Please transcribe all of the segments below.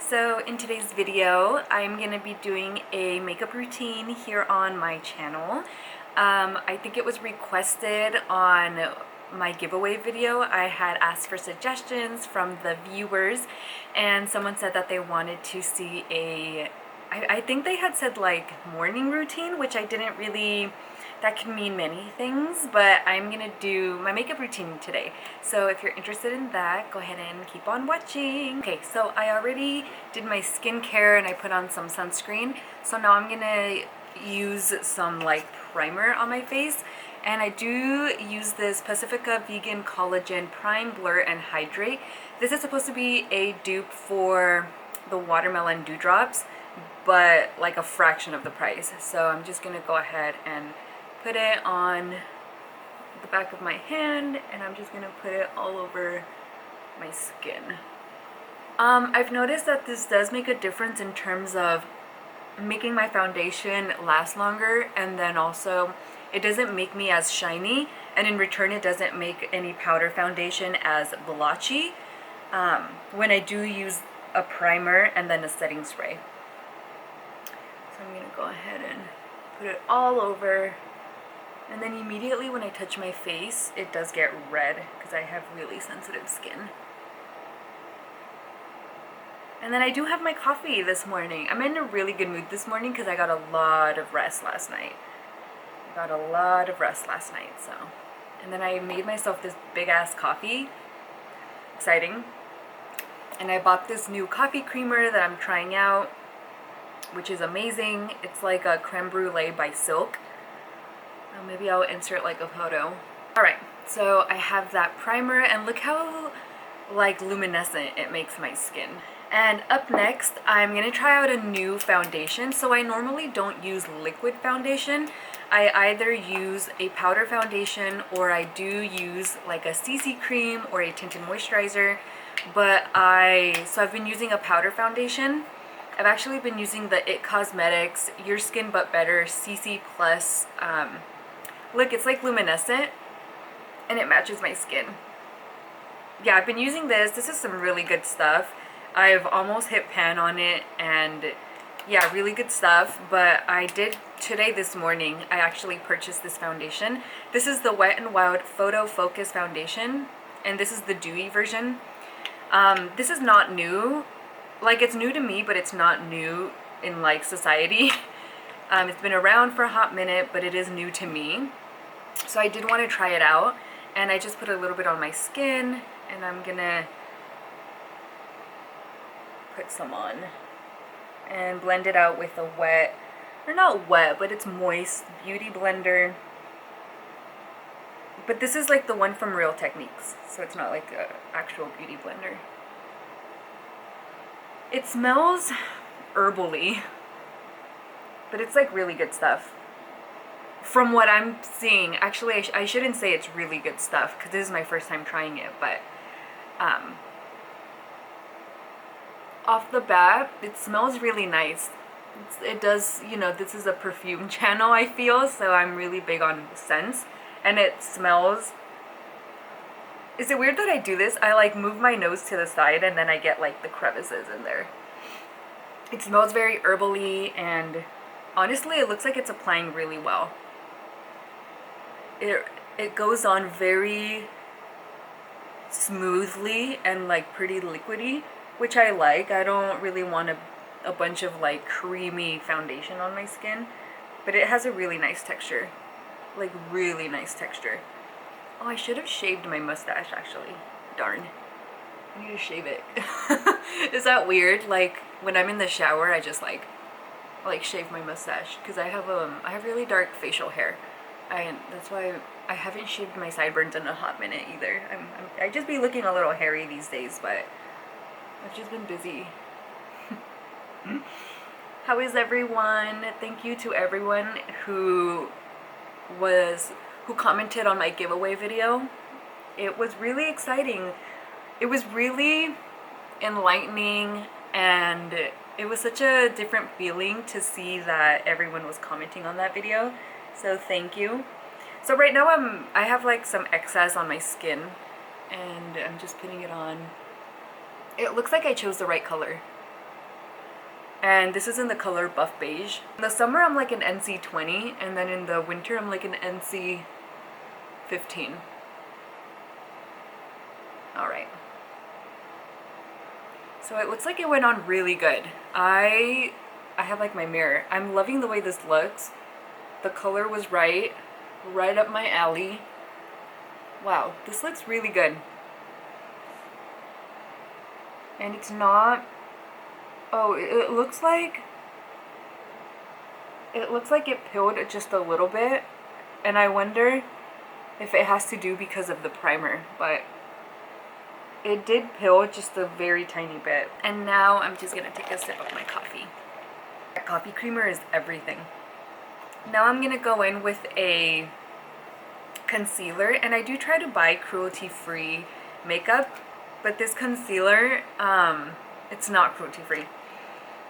So in today's video, I'm going to be doing a makeup routine here on my channel. I think it was requested on my giveaway video. I had asked for suggestions from the viewers, and someone said that they wanted to see I think they had said like morning routine, which I didn't really, that can mean many things, but I'm gonna do my makeup routine today. So if you're interested in that, go ahead and keep on watching. Okay, so I already did my skincare and I put on some sunscreen. So now I'm gonna use some like primer on my face. And I do use this Pacifica Vegan Collagen Prime, Blur, and Hydrate. This is supposed to be a dupe for the Watermelon Dewdrops, but like a fraction of the price. So I'm just gonna go ahead and put it on the back of my hand, and I'm just gonna put it all over my skin. I've noticed that this does make a difference in terms of making my foundation last longer, and then also it doesn't make me as shiny, and in return it doesn't make any powder foundation as blotchy when I do use a primer and then a setting spray. So I'm gonna go ahead and put it all over, and then immediately when I touch my face it does get red because I have really sensitive skin. And then I do have my coffee this morning. I'm in a really good mood this morning because I got a lot of rest last night. So. And then I made myself this big ass coffee. Exciting. And I bought this new coffee creamer that I'm trying out, which is amazing. It's like a creme brulee by Silk. Maybe I'll insert like a photo. Alright, so I have that primer, and look how like luminescent it makes my skin. And up next, I'm gonna try out a new foundation. So I normally don't use liquid foundation. I either use a powder foundation or I do use like a CC cream or a tinted moisturizer. But I've been using a powder foundation. I've actually been using the IT Cosmetics Your Skin But Better CC Plus. Look, it's like luminescent and it matches my skin. Yeah, I've been using this. This is some really good stuff. I've almost hit pan on it, and yeah, really good stuff. But I did today, this morning, I actually purchased this foundation. This is the Wet n Wild Photo Focus Foundation, and this is the dewy version. This is not new. Like, it's new to me, but it's not new in like society. It's been around for a hot minute, but it is new to me. So I did want to try it out, and I just put a little bit on my skin, and I'm gonna put some on and blend it out with a wet, or not wet, but it's moist beauty blender. But this is like the one from Real Techniques, so it's not like an actual beauty blender. It smells herbally, but it's like really good stuff. From what I'm seeing, actually I shouldn't say it's really good stuff because this is my first time trying it, but off the bat, it smells really nice. It does, you know, this is a perfume channel, I feel, so I'm really big on scents, and it smells. Is it weird that I do this? I like move my nose to the side and then I get like the crevices in there. It smells very herbally, and honestly it looks like it's applying really well. It goes on very smoothly and like pretty liquidy, which I like. I don't really want a bunch of like creamy foundation on my skin, but it has a really nice texture, like really nice texture. Oh, I should have shaved my mustache actually. Darn. I need to shave it. Is that weird? Like when I'm in the shower, I just like shave my mustache because I have really dark facial hair. That's why I haven't shaved my sideburns in a hot minute either. I just be looking a little hairy these days, but I've just been busy. How is everyone? Thank you to everyone who commented on my giveaway video. It was really exciting. It was really enlightening, and it was such a different feeling to see that everyone was commenting on that video. So thank you. So right now I have like some excess on my skin, and I'm just putting it on. It looks like I chose the right color. And this is in the color Buff Beige. In the summer I'm like an NC20, and then in the winter I'm like an NC15. Alright. So it looks like it went on really good. I have like my mirror. I'm loving the way this looks. The color was right up my alley. Wow, this looks really good. And it's not, oh, it looks like it peeled just a little bit, and I wonder if it has to do because of the primer, but it did peel just a very tiny bit. And now I'm just gonna take a sip of my coffee. Coffee creamer is everything. Now I'm gonna go in with a concealer, and I do try to buy cruelty-free makeup, but this concealer, it's not cruelty-free.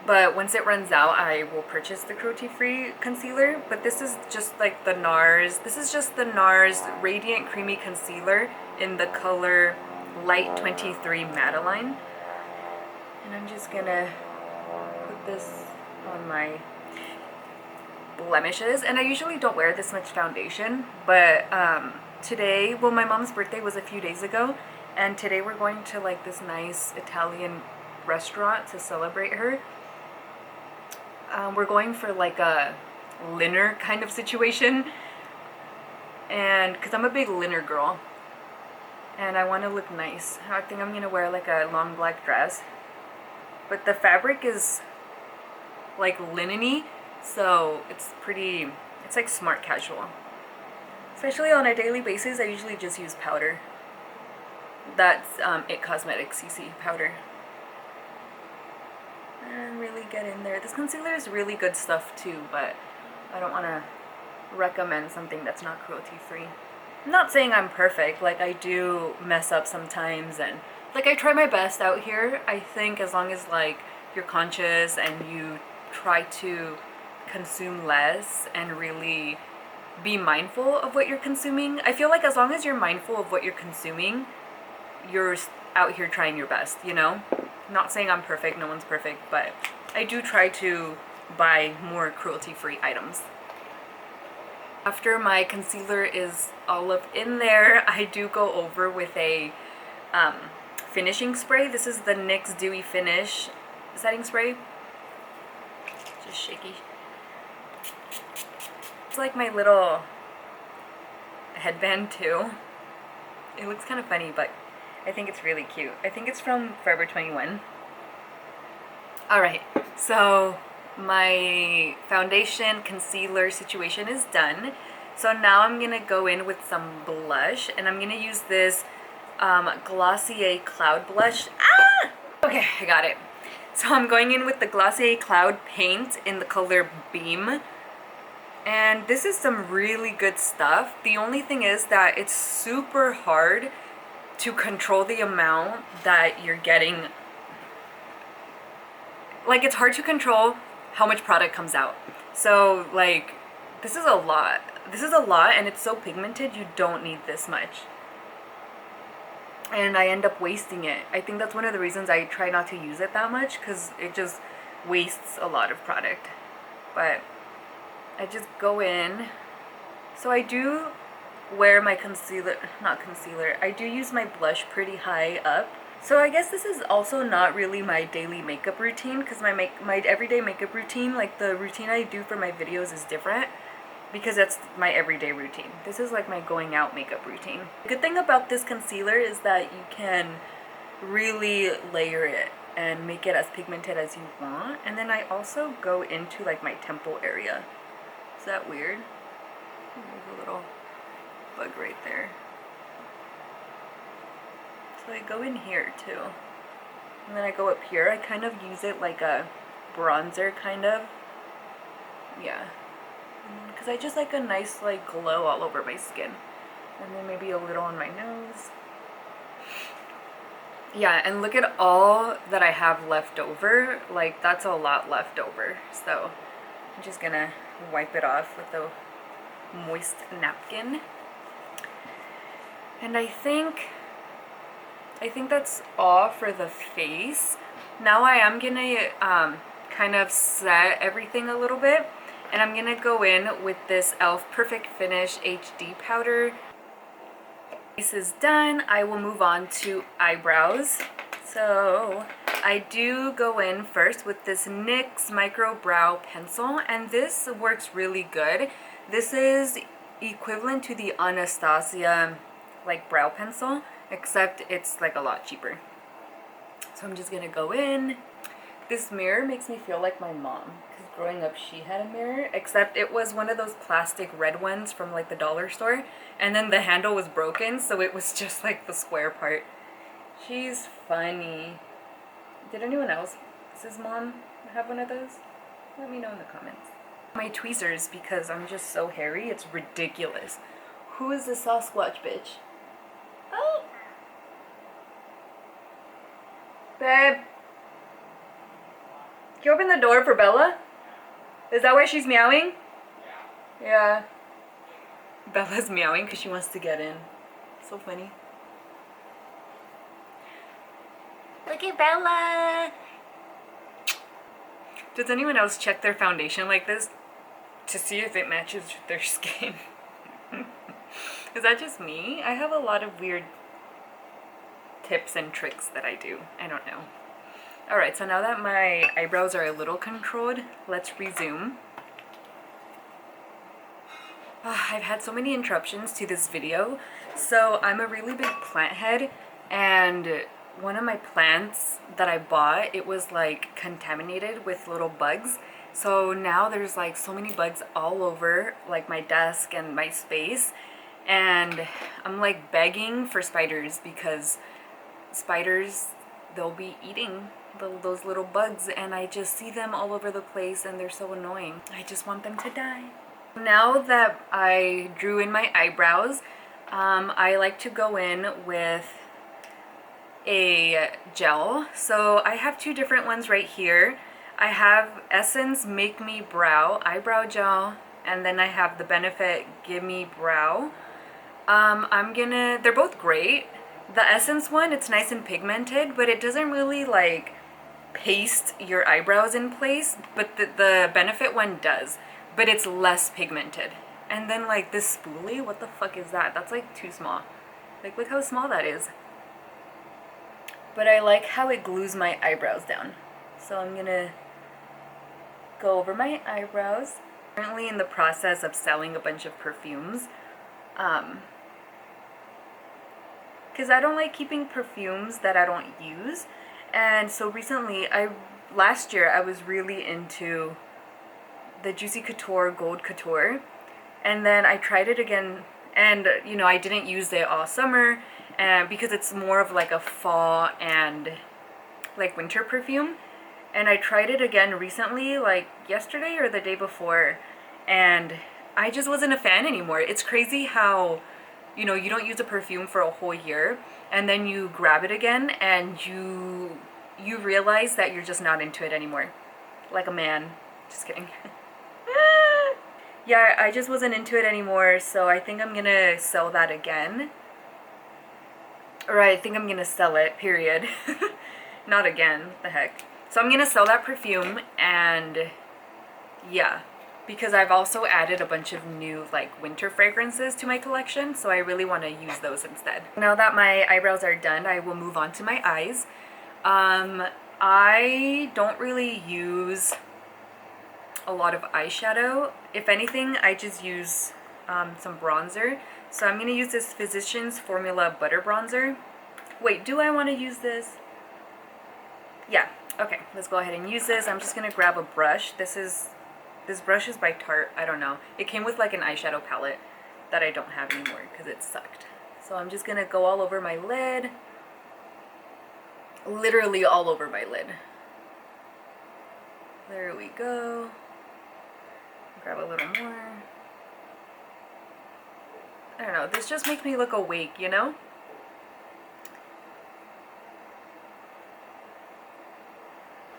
But once it runs out, I will purchase the cruelty-free concealer. But this is just like the NARS. This is just the NARS Radiant Creamy Concealer in the color Light 23 Madeline. And I'm just gonna put this on my blemishes. And I usually don't wear this much foundation, but today, well, my mom's birthday was a few days ago, and today we're going to like this nice Italian restaurant to celebrate her. We're going for like a dinner kind of situation, and because I'm a big dinner girl and I want to look nice, I think I'm gonna wear like a long black dress, but the fabric is like linen-y, so it's pretty, it's like smart casual. Especially on a daily basis, I usually just use powder. That's IT Cosmetics CC powder. And really get in there. This concealer is really good stuff too, but I don't want to recommend something that's not cruelty-free. I'm not saying I'm perfect, like I do mess up sometimes, and like I try my best out here. I think as long as like you're conscious and you try to consume less and really be mindful of what you're consuming, I feel like as long as you're mindful of what you're consuming, you're out here trying your best, you know? I'm not saying I'm perfect, no one's perfect, but I do try to buy more cruelty-free items. After my concealer is all up in there, I do go over with a finishing spray. This is the NYX Dewy Finish setting spray. Just shaky. It's like my little headband too. It looks kind of funny, but I think it's really cute. I think it's from Forever 21. Alright, so my foundation concealer situation is done. So now I'm going to go in with some blush, and I'm going to use this Glossier Cloud Blush. Ah! Okay, I got it. So I'm going in with the Glossier Cloud Paint in the color Beam. And this is some really good stuff. The only thing is that it's super hard to control the amount that you're getting. Like, it's hard to control how much product comes out. So like, this is a lot. This is a lot, and it's so pigmented, you don't need this much. And I end up wasting it. I think that's one of the reasons I try not to use it that much, because it just wastes a lot of product. But I just go in. So I do wear my concealer, not concealer, I do use my blush pretty high up. So I guess this is also not really my daily makeup routine, because my everyday makeup routine, like the routine I do for my videos, is different, because that's my everyday routine. This is like my going out makeup routine. The good thing about this concealer is that you can really layer it and make it as pigmented as you want. And then I also go into like my temple area. Is that weird? There's a little bug right there. So I go in here too. And then I go up here. I kind of use it like a bronzer kind of. Yeah. Because I just like a nice like glow all over my skin. And then maybe a little on my nose. Yeah, and look at all that I have left over. Like, that's a lot left over. So I'm just gonna wipe it off with a moist napkin. And I think that's all for the face. Now I am gonna kind of set everything a little bit. And I'm gonna go in with this e.l.f. Perfect Finish HD powder. This is done. I will move on to eyebrows. So I do go in first with this NYX Micro Brow Pencil, and this works really good. This is equivalent to the Anastasia like brow pencil, except it's like a lot cheaper. So I'm just gonna go in. This mirror makes me feel like my mom, because growing up she had a mirror, except it was one of those plastic red ones from like the dollar store, and then the handle was broken, so it was just like the square part. She's funny. Did anyone else, does his mom have one of those? Let me know in the comments. My tweezers, because I'm just so hairy, it's ridiculous. Who is this Sasquatch bitch? Oh! Babe! Can you open the door for Bella? Is that why she's meowing? Yeah. Bella's meowing because she wants to get in. So funny. Look at Bella! Does anyone else check their foundation like this to see if it matches their skin? Is that just me? I have a lot of weird tips and tricks that I do. I don't know. Alright, so now that my eyebrows are a little controlled, let's resume. I've had so many interruptions to this video. So I'm a really big plant head, and one of my plants that I bought, it was like contaminated with little bugs. So now there's like so many bugs all over like my desk and my space, and I'm like begging for spiders, because spiders, they'll be eating those little bugs, and I just see them all over the place and they're so annoying. I just want them to die. Now that I drew in my eyebrows, I like to go in with a gel. So I have two different ones right here. I have Essence Make Me Brow Eyebrow Gel, and then I have the Benefit Give Me Brow. They're both great. The Essence one, it's nice and pigmented, but it doesn't really like paste your eyebrows in place, but the Benefit one does, but it's less pigmented. And then like this spoolie, what the fuck is that? That's like too small. Like, look how small that is. But I like how it glues my eyebrows down. So I'm gonna go over my eyebrows. Currently in the process of selling a bunch of perfumes. Because I don't like keeping perfumes that I don't use. And so recently, last year I was really into the Juicy Couture Gold Couture, and then I tried it again, and you know, I didn't use it all summer, and because it's more of like a fall and like winter perfume. And I tried it again recently, like yesterday or the day before, and I just wasn't a fan anymore. It's crazy how, you know, you don't use a perfume for a whole year, and then you grab it again and you realize that you're just not into it anymore. Like a man. Just kidding. Yeah, I just wasn't into it anymore, so I think I'm gonna sell that again. Or I think I'm gonna sell it, period. Not again, what the heck. So I'm gonna sell that perfume, and yeah. Because I've also added a bunch of new like winter fragrances to my collection, so I really want to use those instead. Now that my eyebrows are done, I will move on to my eyes. I don't really use a lot of eyeshadow. If anything, I just use some bronzer. So I'm going to use this Physicians Formula Butter Bronzer. Wait, do I want to use this? Yeah, okay, let's go ahead and use this. I'm just going to grab a brush. This brush is by Tarte, I don't know. It came with like an eyeshadow palette that I don't have anymore because it sucked. So I'm just going to go all over my lid. Literally all over my lid. There we go. Grab a little more. I don't know, this just makes me look awake, you know?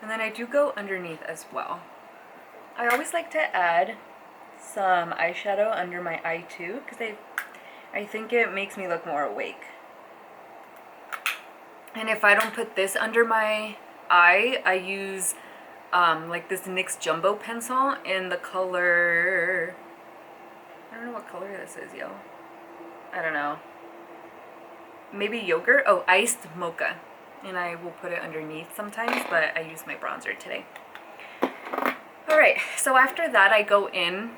And then I do go underneath as well. I always like to add some eyeshadow under my eye too, because I think it makes me look more awake. And if I don't put this under my eye, I use like this NYX Jumbo pencil in the color, I don't know what color this is, yo. I don't know. Maybe yogurt? Oh, iced mocha. And I will put it underneath sometimes, but I use my bronzer today. Alright, so after that I go in,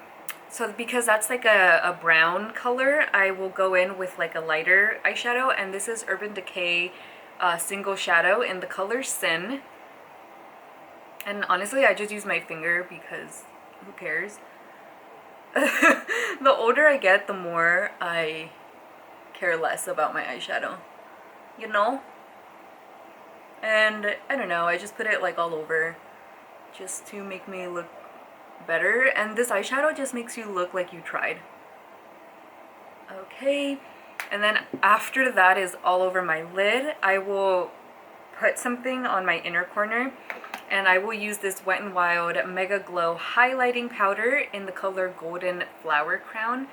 so because that's like a brown color, I will go in with like a lighter eyeshadow, and this is Urban Decay Single Shadow in the color Sin. And honestly, I just use my finger because who cares? The older I get, the more I care less about my eyeshadow, you know? And I don't know, I just put it like all over just to make me look better, and this eyeshadow just makes you look like you tried. Okay, and then after that is all over my lid, I will put something on my inner corner, and I will use this Wet n Wild Mega Glow highlighting powder in the color Golden Flower Crown,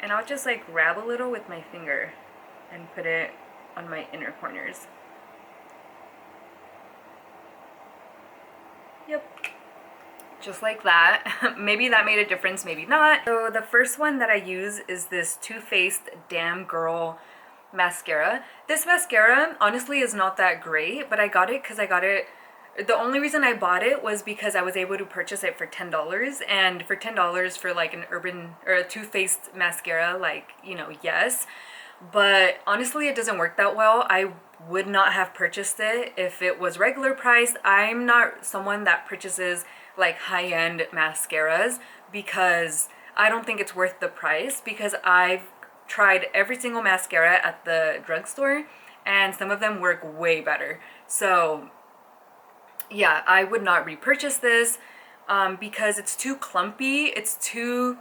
and I'll just like grab a little with my finger and put it on my inner corners. Yep, just like that. Maybe that made a difference, maybe not. So the first one that I use is this Too Faced Damn Girl mascara. This mascara honestly is not that great, but I got it because the only reason I bought it was because I was able to purchase it for $10, and for $10 for like an Urban or a Too Faced mascara, like, you know, yes. But honestly, it doesn't work that well. I would not have purchased it if it was regular price. I'm not someone that purchases like high-end mascaras because I don't think it's worth the price, because I've tried every single mascara at the drugstore and some of them work way better. So yeah, I would not repurchase this because it's too clumpy, it's too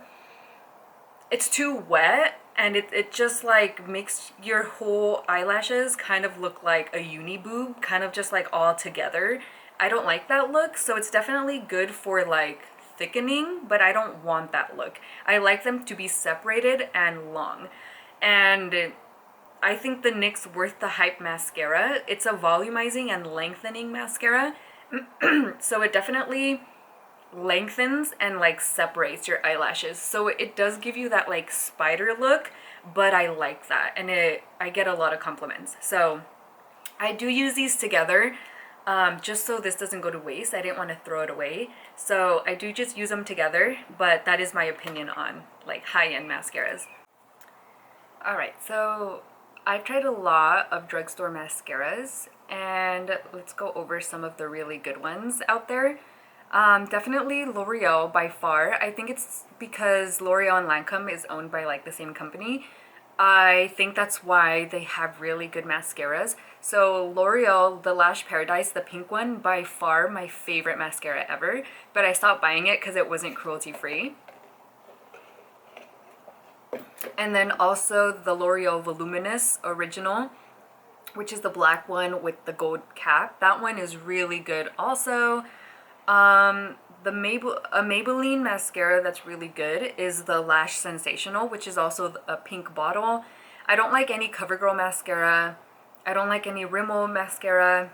wet, and it just like makes your whole eyelashes kind of look like a uni boob, kind of just like all together. I don't like that look, so it's definitely good for like thickening, but I don't want that look. I like them to be separated and long. And I think the NYX Worth the Hype mascara, it's a volumizing and lengthening mascara. So it definitely lengthens and like separates your eyelashes, so it does give you that like spider look, but I like that, and I get a lot of compliments. So I do use these together just so this doesn't go to waste. I didn't want to throw it away, so I do just use them together, but that is my opinion on like high-end mascaras. Alright, so I've tried a lot of drugstore mascaras, and let's go over some of the really good ones out there. Definitely L'Oreal by far. I think it's because L'Oreal and Lancome is owned by like the same company. I think that's why they have really good mascaras. So L'Oreal, the Lash Paradise, the pink one, by far my favorite mascara ever, but I stopped buying it because it wasn't cruelty free. And then also the L'Oreal Voluminous Original, which is the black one with the gold cap. That one is really good also. The Maybelline mascara that's really good is the Lash Sensational, which is also a pink bottle. I don't like any CoverGirl mascara. I don't like any Rimmel mascara.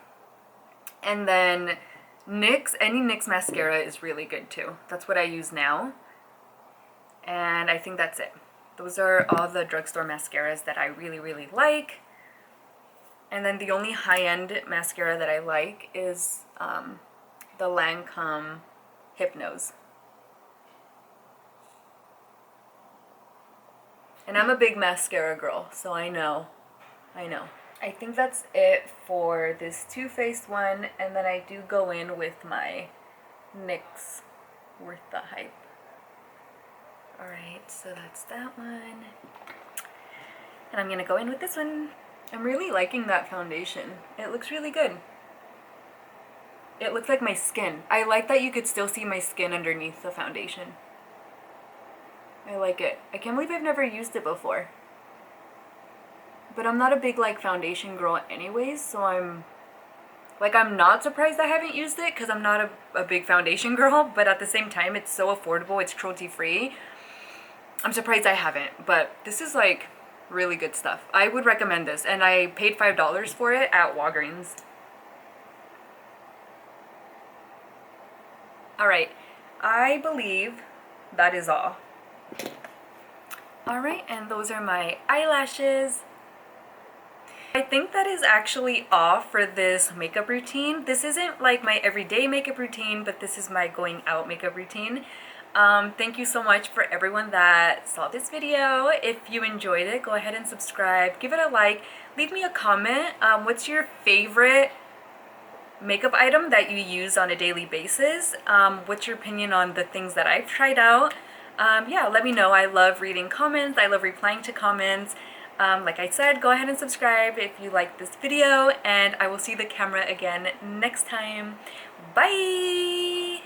And then NYX, any NYX mascara is really good too. That's what I use now. And I think that's it. Those are all the drugstore mascaras that I really, really like. And then the only high-end mascara that I like is the Lancome Hypnose. And I'm a big mascara girl, so I know. I think that's it for this Too Faced one, and then I do go in with my NYX Worth the Hype. Alright, so that's that one. And I'm gonna go in with this one. I'm really liking that foundation. It looks really good. It looks like my skin. I like that you could still see my skin underneath the foundation. I like it. I can't believe I've never used it before. But I'm not a big like foundation girl anyways, so I'm not surprised I haven't used it because I'm not a big foundation girl, but at the same time it's so affordable, it's cruelty free. I'm surprised I haven't, but this is like really good stuff. I would recommend this, and I paid $5 for it at Walgreens. All right, I believe that is all. All right, and those are my eyelashes. I think that is actually all for this makeup routine. This isn't like my everyday makeup routine, but this is my going out makeup routine. Thank you so much for everyone that saw this video. If you enjoyed it, go ahead and subscribe, give it a like, leave me a comment. What's your favorite makeup item that you use on a daily basis? What's your opinion on the things that I've tried out? Yeah, let me know. I love reading comments. I love replying to comments. Like I said, go ahead and subscribe if you like this video, and I will see the camera again next time. Bye!